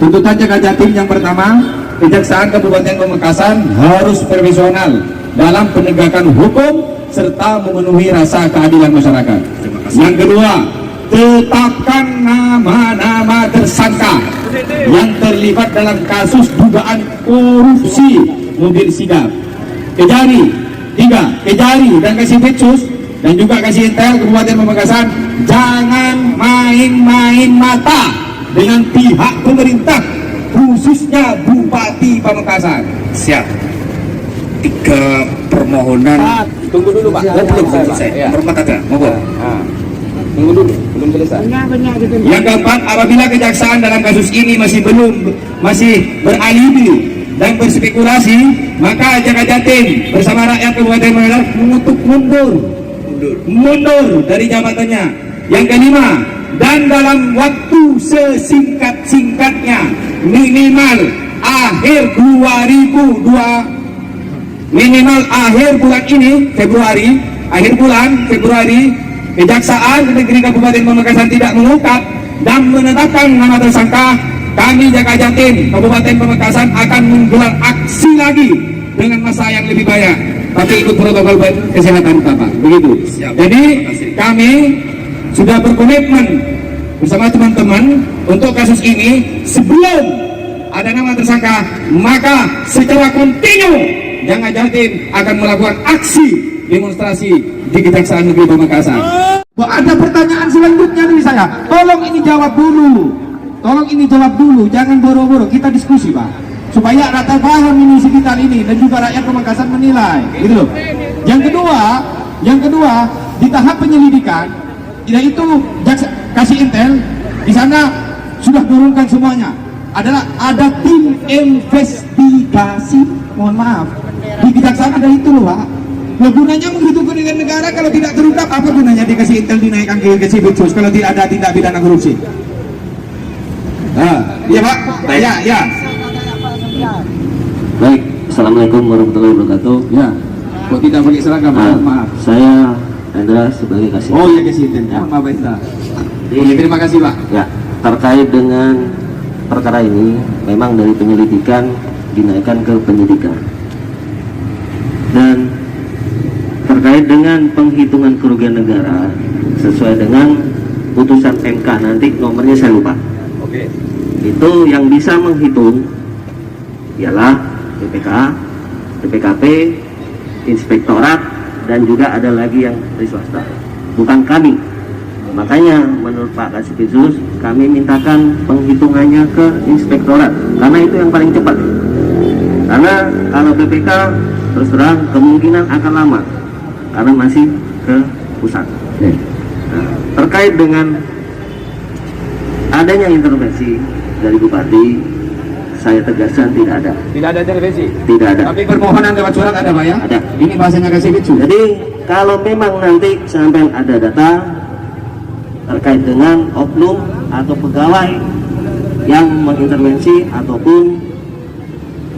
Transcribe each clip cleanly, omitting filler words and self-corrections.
Tuntutan Jaga Jatim yang pertama, Kejaksaan Kabupaten Pamekasan harus profesional dalam penegakan hukum serta memenuhi rasa keadilan masyarakat. Yang kedua, tetapkan nama-nama tersangka yang terlibat dalam kasus dugaan korupsi mobil sigap. Kejari, tiga, Kejari dan Kasih dan juga Kasih Intel Kabupaten Pamekasan jangan main-main mata dengan pihak pemerintah, khususnya Bupati Pamekasan. Siap. 3 permohonan. Tunggu dulu Pak. Belum selesai. Nomor 4 ada. Mohon. Tunggu dulu, belum selesai. Yang keempat, apabila kejaksaan dalam kasus ini masih beralibi dan berspekulasi, maka Jaga Jatim bersama rakyat Kabupaten Pamekasan mengutuk mundur dari jabatannya. Yang kelima, dan dalam waktu sesingkat-singkatnya, minimal akhir bulan ini, Februari, Kejaksaan Negeri Kabupaten Pamekasan tidak mengungkap dan menetapkan nama tersangka, kami Jaga Jatim Kabupaten Pamekasan akan menggelar aksi lagi dengan masa yang lebih banyak, tapi ikut protokol kesehatan Bapak. Begitu. Siap. Jadi kami sudah berkomitmen bersama teman-teman untuk kasus ini. Sebelum ada nama tersangka, maka secara kontinu Jaga Jatim akan melakukan aksi demonstrasi di Kejaksaan Negeri Pamekasan. Ada pertanyaan selanjutnya dari saya. Tolong ini jawab dulu, jangan boro-boro, kita diskusi Pak, supaya rata paham ini sekitar ini dan juga rakyat Pamekasan menilai, gitu loh. Yang kedua, di tahap penyelidikan, yaitu Kasih Intel di sana sudah turunkan semuanya. Ada tim investigasi, mohon maaf, di Kejaksaan ada itu loh Pak. Gunanya menghitung kerugian negara kalau tidak terungkap, apa gunanya dikasih Intel dinaikkan ke Kasih kalau tidak ada tindak pidana korupsi? Iya Pak, ya. Baik, Assalamualaikum warahmatullahi wabarakatuh. Ya, kok tidak pakai seragam? Maaf. Saya Hendra sebagai Kasih. Oh ya, Kasih Intel. Maaf Hendra. Terima kasih Pak. Ya, terkait dengan perkara ini, memang dari penyelidikan dinaikkan ke penyidikan. Dan terkait dengan penghitungan kerugian negara sesuai dengan putusan MK, nanti nomornya saya lupa. Oke. Itu yang bisa menghitung ialah BPK, BPKP, Inspektorat, dan juga ada lagi yang dari swasta, bukan kami. Makanya menurut Pak Kasih, kami mintakan penghitungannya ke Inspektorat karena itu yang paling cepat. Karena kalau BPK terus terang kemungkinan akan lama karena masih ke pusat. Nah, terkait dengan adanya intervensi dari Bupati, saya tegaskan tidak ada. Tidak ada intervensi? Tidak ada. Tapi permohonan lewat surat ada Pak ya? Ada. Ini bahasanya Kasih Bicu. Jadi kalau memang nanti sampai ada data terkait dengan oknum atau pegawai yang mengintervensi ataupun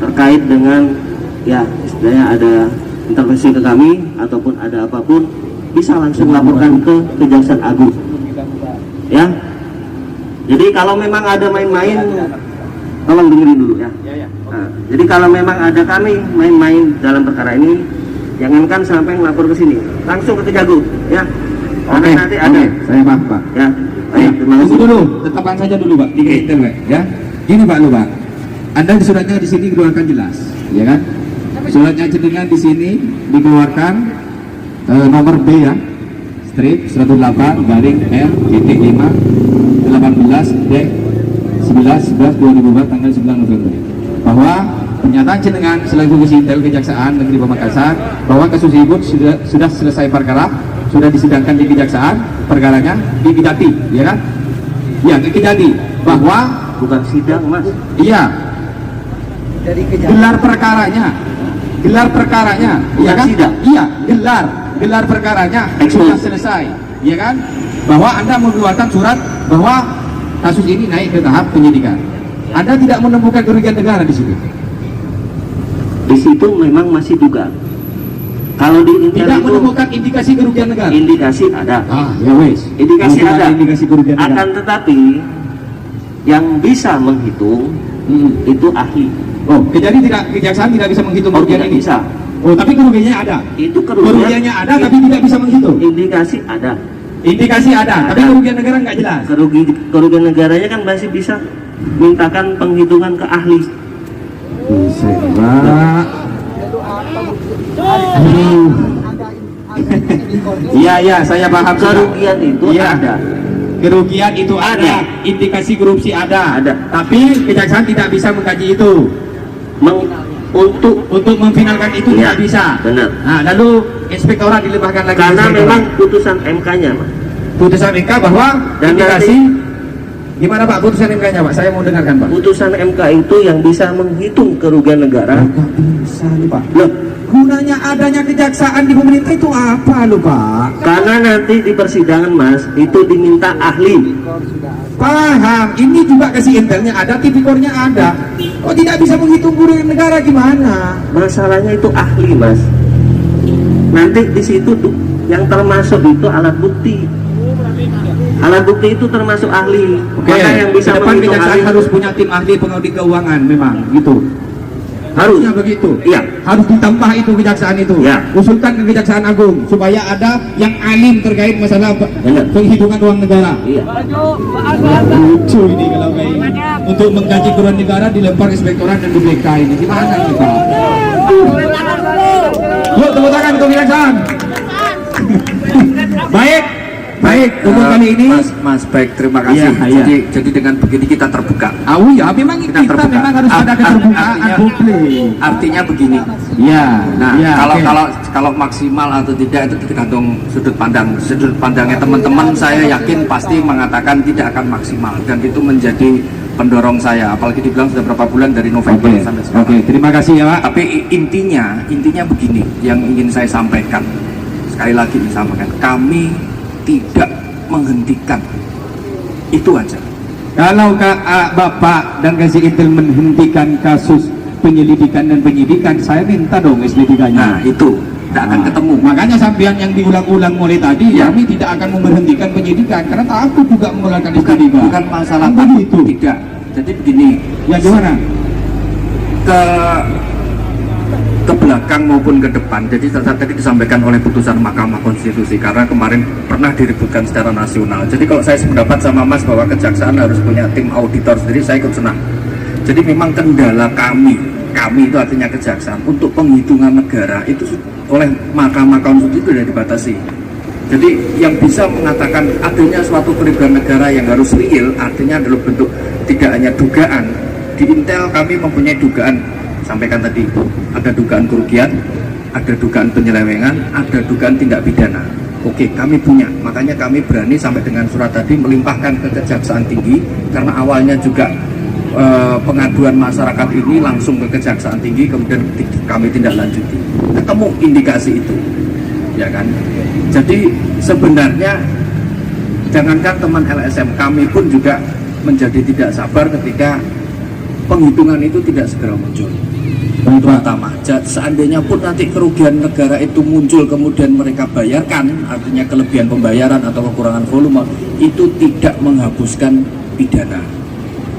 terkait dengan ya istilahnya ada intervensi ke kami ataupun ada apapun, bisa langsung laporkan ke Kejaksaan Agung ya. Jadi kalau memang ada main-main, tolong dengerin dulu ya. Nah, jadi kalau memang ada kami main-main dalam perkara ini, jangankan sampai melapor ke sini, langsung ke Kejagung ya. Karena nanti ada. Saya paham Pak. Ya. Baik, terima kasih. Tunggu dulu, tetapkan saja dulu Pak. Tiga internet ya. Gini Pak Luba, Anda di suratnya di sini dikeluarkan jelas, ya kan? Suratnya jenengan di sini dikeluarkan nomor B ya, strip 108 garing R titik 5 18 D 11/11/2004 tanggal 9 November bahwa pernyataan jenengan selaku Kasih Intel Kejaksaan Negeri Pamekasan bahwa kasus ibu sudah selesai perkara, sudah disidangkan di Kejaksaan, perkaranya di Kejati, ya kan? Ya, di Kejati, bahwa bukan sidang Mas. Iya. Gelar perkaranya, iya kan? Sidang. Iya, gelar perkaranya sudah selesai, ya kan? Bahwa Anda mengeluarkan surat bahwa kasus ini naik ke tahap penyidikan. Anda tidak menemukan kerugian negara di situ. Di situ memang masih dugaan. Kalau di Intel Tidak itu menemukan indikasi kerugian negara. indikasi ada. Ya wes. Indikasi Kalau ada. Indikasi kerugian negara. Akan tetapi yang bisa menghitung itu ahli. Oh, jadi kejaksaan tidak bisa menghitung kerugian tidak ini? bisa. Oh, tapi kerugiannya ada? Itu Kerugiannya ada tapi tidak bisa menghitung? Indikasi ada. Indikasi ada, tapi kerugian negara nggak jelas? Kerugian negaranya kan masih bisa mintakan penghitungan ke ahli. Bisa, Pak. Iya, saya paham. Kerugian itu ada. Kerugian itu ada, indikasi korupsi ada. Tapi kejaksaan tidak bisa mengkaji itu. Untuk memfinalkan itu tidak bisa. Benar. Nah, lalu inspektorat dilimpahkan lagi. Karena memang putusan MK-nya, Mas. Putusan MK bahwa Dan indikasi gimana Pak putusan MK-nya Pak? Saya mau dengarkan Pak. Putusan MK itu yang bisa menghitung kerugian negara. Nggak bisa nih Pak. Loh, Gunanya adanya kejaksaan di pemerintah itu apa loh Pak? karena nanti di persidangan Mas itu diminta ahli. Paham, ini juga kasih intelnya ada, tipikornya ada. Kok tidak bisa menghitung kerugian negara gimana? Masalahnya itu ahli, Mas. Nanti di situ tuh yang termasuk itu alat bukti. Alat bukti itu termasuk ahli. Oke, Maka yang bisa depan menghitung kejaksaan ahli harus punya tim ahli pengaudit keuangan memang gitu. Harusnya begitu. Iya. Harus ditambah itu kejaksaan itu. Ya. Usulkan ke Kejaksaan Agung supaya ada yang alim terkait masalah Benar. penghitungan uang negara. Iya. Lucu ini kalau kayak ini. Untuk mengkaji kerugian negara dilempar inspektorat dan BPK ini gimana kita? Yuk tepuk tangan untuk kejaksaan. Baik untuk kali ini. Mas baik, terima kasih. Iya. Jadi dengan begini kita terbuka. Ya, memang kita memang harus ada keterbukaan publik. Artinya begini. Ya. Nah, ya, kalau maksimal atau tidak itu tergantung sudut pandang. Sudut pandangnya teman-teman saya yakin pasti mengatakan tidak akan maksimal dan itu menjadi pendorong saya. Apalagi dibilang sudah berapa bulan dari November sampai sekarang. Oke, terima kasih ya Pak. Tapi intinya begini yang ingin saya sampaikan. Sekali lagi disampaikan, kami tidak menghentikan. Itu aja. Kalau Bapak dan kasih intel menghentikan kasus penyelidikan dan penyidikan, saya minta dong SD3-nya. Nah, itu tidak akan ketemu. Makanya sampean yang diulang-ulang mulai tadi, kami tidak akan memberhentikan penyidikan karena takut juga mengeluarkan SD3. Bukan masalah Kan takut, begitu. tidak. Jadi begini, Ya gimana? ke belakang maupun ke depan. Jadi tadi disampaikan oleh putusan Mahkamah Konstitusi karena kemarin pernah diributkan secara nasional. Jadi kalau saya sependapat sama Mas bahwa kejaksaan harus punya tim auditor sendiri, saya ikut senang. Jadi memang kendala kami itu artinya kejaksaan untuk penghitungan negara itu oleh Mahkamah Konstitusi sudah dibatasi. Jadi yang bisa mengatakan adanya suatu kerugian negara yang harus real artinya adalah bentuk tidak hanya dugaan. Di Intel kami mempunyai dugaan, sampaikan tadi ada dugaan kerugian, ada dugaan penyelewengan, ada dugaan tindak pidana. Oke, kami punya, makanya kami berani sampai dengan surat tadi melimpahkan ke Kejaksaan Tinggi karena awalnya juga pengaduan masyarakat ini langsung ke Kejaksaan Tinggi, kemudian kami tindak lanjuti. Ketemu indikasi itu, ya kan? Jadi sebenarnya jangankan teman LSM, kami pun juga menjadi tidak sabar ketika penghitungan itu tidak segera muncul. Terutama seandainya pun nanti kerugian negara itu muncul kemudian mereka bayarkan, artinya kelebihan pembayaran atau kekurangan volume, itu tidak menghapuskan pidana.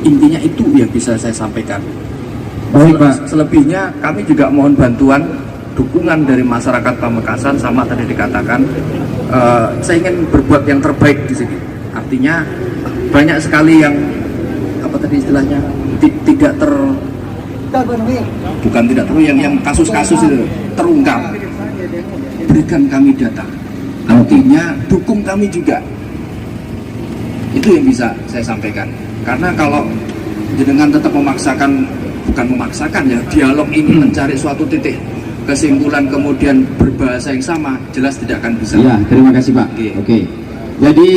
Intinya itu yang bisa saya sampaikan. Baik Pak. Selebihnya kami juga mohon bantuan dukungan dari masyarakat Pamekasan. Sama tadi dikatakan saya ingin berbuat yang terbaik di sini. Artinya banyak sekali yang apa tadi istilahnya yang kasus-kasus itu terungkap, berikan kami data, artinya dukung kami juga. Itu yang bisa saya sampaikan, karena kalau jenengan tetap bukan memaksakan ya, dialog ini mencari suatu titik kesimpulan kemudian berbahasa yang sama, jelas tidak akan bisa. Ya, terima kasih Pak. Oke. Jadi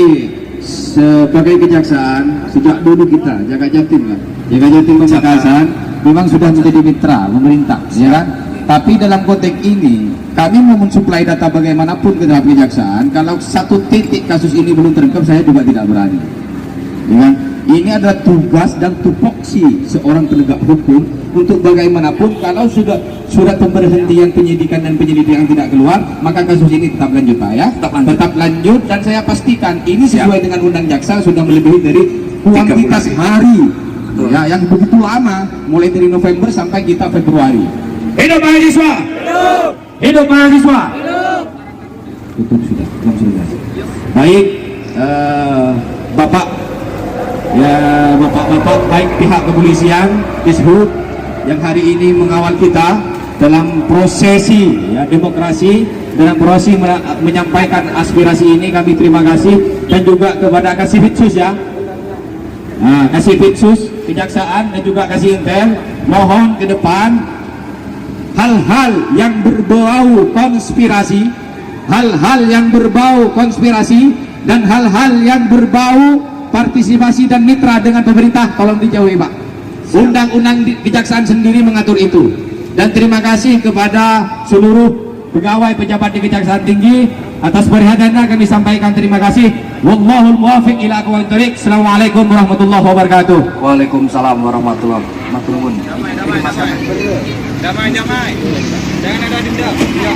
sebagai kejaksaan sejak dulu kita Jaga Jatim kan, Jaga Jatim Pamekasan memang sudah menjadi mitra pemerintah, ya kan? Tapi dalam konteks ini kami mau mensuplai data bagaimanapun ke dalam kejaksaan. Kalau satu titik kasus ini belum terungkap, saya juga tidak berani, ya kan? Ini adalah tugas dan tupoksi seorang penegak hukum untuk bagaimanapun kalau sudah surat pemberhentian penyidikan dan penyelidikan tidak keluar, maka kasus ini tetap lanjut Pak ya. Tetap lanjut dan saya pastikan ini sesuai dengan undang jaksa sudah melebihi dari kuantitas 3 bulan. hari Betul. ya yang begitu lama, mulai dari November sampai kita Februari. Hidup mahasiswa! Hidup mahasiswa! Tutup sudah, langsung sudah. Baik, Bapak, ya Bapak-bapak, baik pihak kepolisian, Dishub yang hari ini mengawal kita dalam prosesi ya, demokrasi, dalam proses menyampaikan aspirasi ini, kami terima kasih. Dan juga kepada Kasifitsus ya, nah, Kasifitsus, Kejaksaan dan juga Kasih Intel, mohon ke depan hal-hal yang berbau konspirasi, hal-hal yang berbau konspirasi dan hal-hal yang berbau partisipasi dan mitra dengan pemerintah tolong dijauhi Pak. Undang-undang Kejaksaan sendiri mengatur itu. Dan terima kasih kepada seluruh pegawai pejabat di Kejaksaan Tinggi atas perhatiannya, kami sampaikan terima kasih. Wallahul muwaffiq ila aqwamit thoriq. Assalamualaikum warahmatullahi wabarakatuh. Waalaikumsalam warahmatullahi wabarakatuh. Damai, damai. Jangan ada dendam.